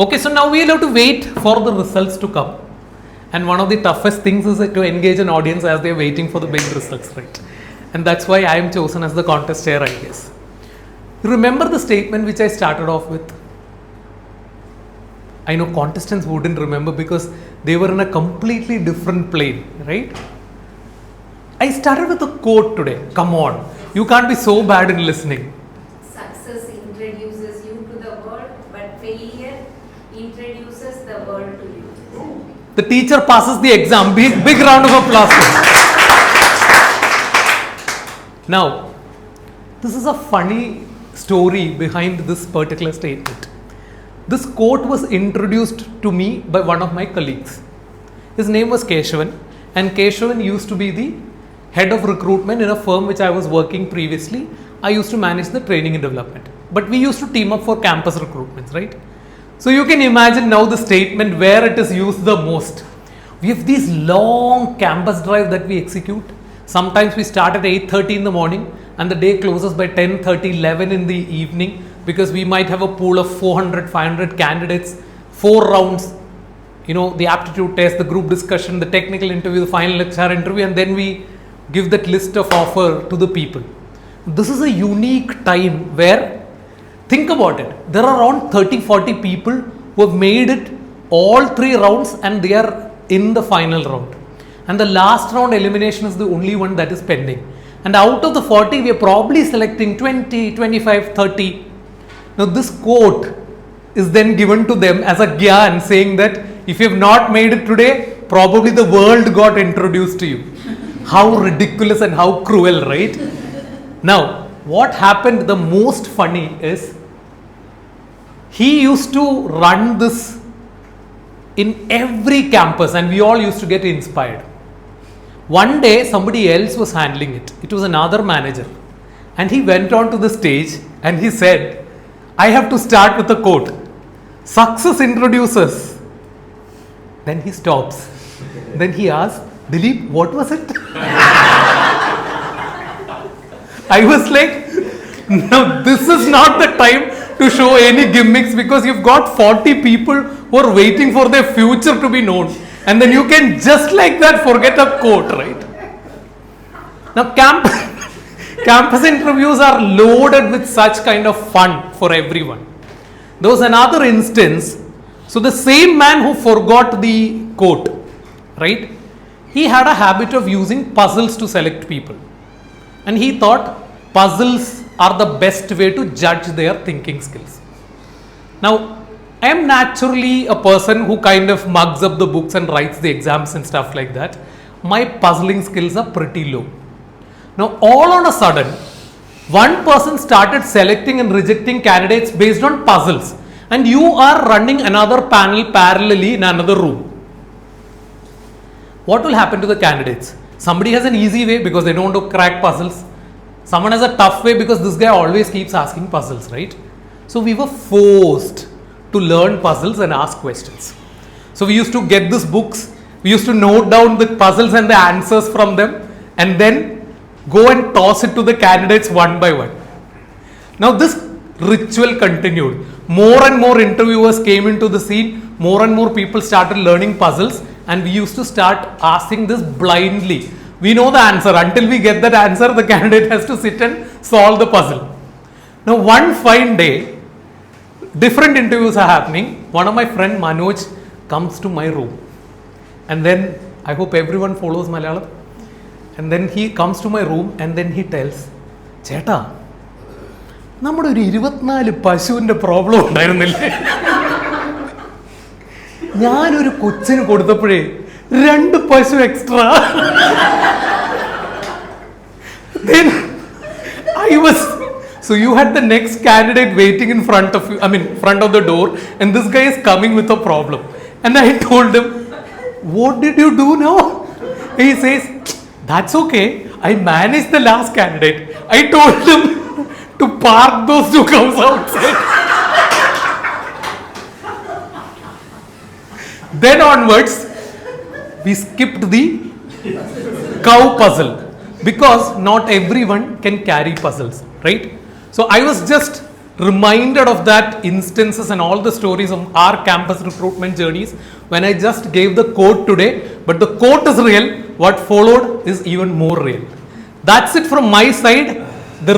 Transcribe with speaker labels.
Speaker 1: Okay, so now we'll have to wait for the results to come. And one of the toughest things is to engage an audience as they're waiting for the big results, right? And that's why I am chosen as the contest chair, I guess. Remember the statement which I started off with? I know contestants wouldn't remember because they were in a completely different plane, right? I started with a quote today. Come on, you can't be so bad in listening.
Speaker 2: Success introduces you to the world, but failure introduces the world to you.
Speaker 1: The teacher passes the exam. Big round of applause. Now, this is a funny story behind this particular statement. This quote was introduced to me by one of my colleagues. His name was Keshavan, and Keshavan used to be the head of recruitment in a firm which I was working previously. I used to manage the training and development. But we used to team up for campus recruitments, right? So you can imagine now the statement where it is used the most. We have these long campus drive that we execute. Sometimes we start at 8:30 in the morning and the day closes by 10:30, 11 in the evening, because we might have a pool of 400, 500 candidates, 4 rounds, the aptitude test, the group discussion, the technical interview, the final HR interview, and then we give that list of offer to the people. This is a unique time where, think about it, there are around 30-40 people who have made it all 3 rounds and they are in the final round. And the last round elimination is the only one that is pending. And out of the 40, we are probably selecting 20, 25, 30. Now this quote is then given to them as a gyan, saying that if you have not made it today, probably the world got introduced to you. How ridiculous and how cruel, right? Now, what happened the most funny is, he used to run this in every campus and we all used to get inspired. One day somebody else was handling it. It was another manager. And he went on to the stage and he said, I have to start with a quote. Success introduces. Then he stops. Then he asks, Dileep, what was it? I was like, no, this is not the time to show any gimmicks, because you've got 40 people who are waiting for their future to be known. And then you can just like that forget a quote, right? Now, campus interviews are loaded with such kind of fun for everyone. There was another instance. So the same man who forgot the quote, right? He had a habit of using puzzles to select people. And he thought puzzles are the best way to judge their thinking skills. Now, I am naturally a person who kind of mugs up the books and writes the exams and stuff like that. My puzzling skills are pretty low. Now, all on a sudden, one person started selecting and rejecting candidates based on puzzles, and you are running another panel parallelly in another room. What will happen to the candidates? Somebody has an easy way because they don't want to crack puzzles. Someone has a tough way because this guy always keeps asking puzzles, right? So we were forced to learn puzzles and ask questions. So we used to get these books, we used to note down the puzzles and the answers from them, and then go and toss it to the candidates one by one. Now this ritual continued. More and more interviewers came into the scene, more and more people started learning puzzles, and we used to start asking this blindly. We know the answer. Until we get that answer, the candidate has to sit and solve the puzzle. Now one fine day, different interviews are happening. One of my friend Manoj comes to my room, and then I hope everyone follows Malayalam. And then he comes to my room and then he tells, Cheta, നമ്മുടെ ഒരു 24 പശുവിൻ്റെ problem ഉണ്ടായിരുന്നില്ലേ? ഞാനൊരു കൊച്ചിന് കൊടുത്തപ്പോഴേ 2 പശു extra. Then I was, so you had the next candidate waiting in front of you, front of the door, and this guy is coming with a problem. And I told him, what did you do now? He says, that's okay, I managed the last candidate. I told him to park those 2 cows outside. Then onwards, we skipped the cow puzzle because not everyone can carry puzzles, right? So I was just reminded of that instances and all the stories of our campus recruitment journeys when I just gave the quote today. But the quote is real. What followed is even more real. That's it from my side. The